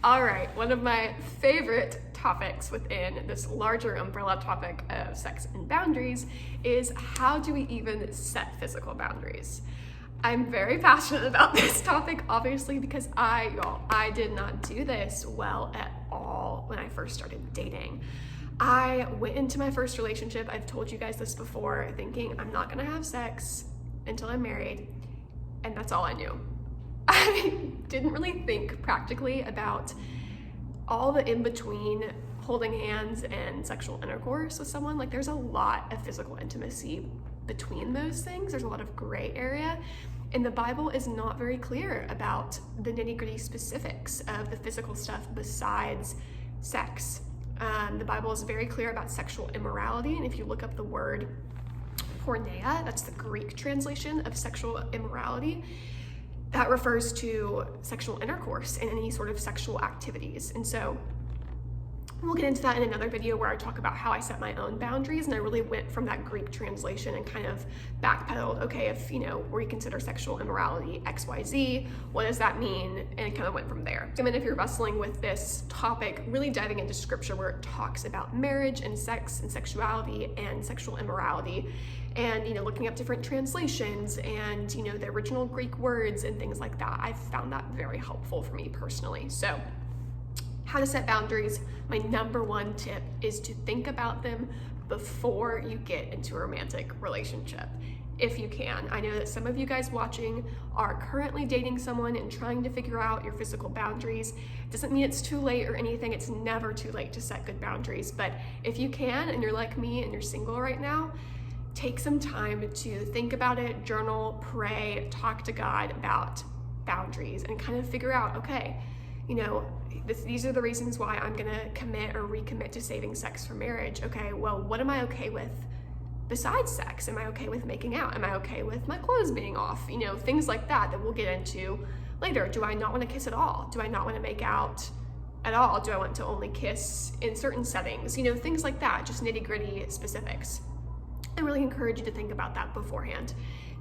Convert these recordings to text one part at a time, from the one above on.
All right, one of my favorite topics within this larger umbrella topic of sex and boundaries is how do we even set physical boundaries? I'm very passionate about this topic, obviously, because I did not do this well at all when I first started dating. I went into my first relationship, I've told you guys this before, thinking I'm not gonna have sex until I'm married, and that's all I knew. I didn't really think practically about all the in-between holding hands and sexual intercourse with someone. Like, there's a lot of physical intimacy between those things. There's a lot of gray area, and the Bible is not very clear about the nitty-gritty specifics of the physical stuff besides sex. The Bible is very clear about sexual immorality, and if you look up the word porneia, that's the Greek translation of sexual immorality, that refers to sexual intercourse and any sort of sexual activities. And so we'll get into that in another video where I talk about how I set my own boundaries, and I really went from that Greek translation and kind of backpedaled, okay, if we consider sexual immorality XYZ, what does that mean? And kind of went from there. I mean, if you're wrestling with this topic, really diving into scripture where it talks about marriage and sex and sexuality and sexual immorality, and looking up different translations and the original Greek words and things like that, I've found that very helpful for me personally. So how to set boundaries, my number one tip is to think about them before you get into a romantic relationship, if you can. I know that some of you guys watching are currently dating someone and trying to figure out your physical boundaries. It doesn't mean it's too late or anything. It's never too late to set good boundaries. But if you can, and you're like me and you're single right now, take some time to think about it, journal, pray, talk to God about boundaries, and kind of figure out, okay, these are the reasons why I'm gonna commit or recommit to saving sex for marriage. Okay, well, what am I okay with besides sex? Am I okay with making out? Am I okay with my clothes being off? Things like that we'll get into later. Do I not want to kiss at all? Do I not want to make out at all? Do I want to only kiss in certain settings? Things like that, just nitty-gritty specifics. I really encourage you to think about that beforehand.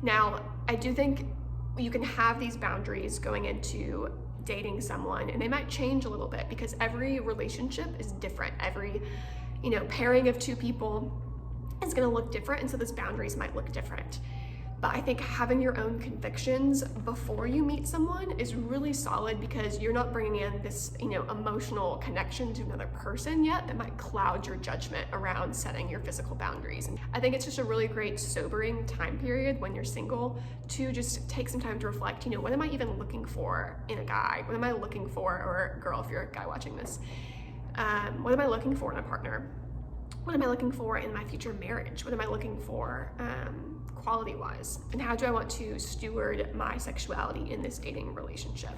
Now, I do think you can have these boundaries going into dating someone, and they might change a little bit because every relationship is different. Every, pairing of two people is going to look different, and so those boundaries might look different. But I think having your own convictions before you meet someone is really solid, because you're not bringing in this, emotional connection to another person yet that might cloud your judgment around setting your physical boundaries. And I think it's just a really great sobering time period when you're single to just take some time to reflect, what am I even looking for in a guy? What am I looking for, or a girl if you're a guy watching this? What am I looking for in a partner? What am I looking for in my future marriage? What am I looking for quality-wise? And how do I want to steward my sexuality in this dating relationship?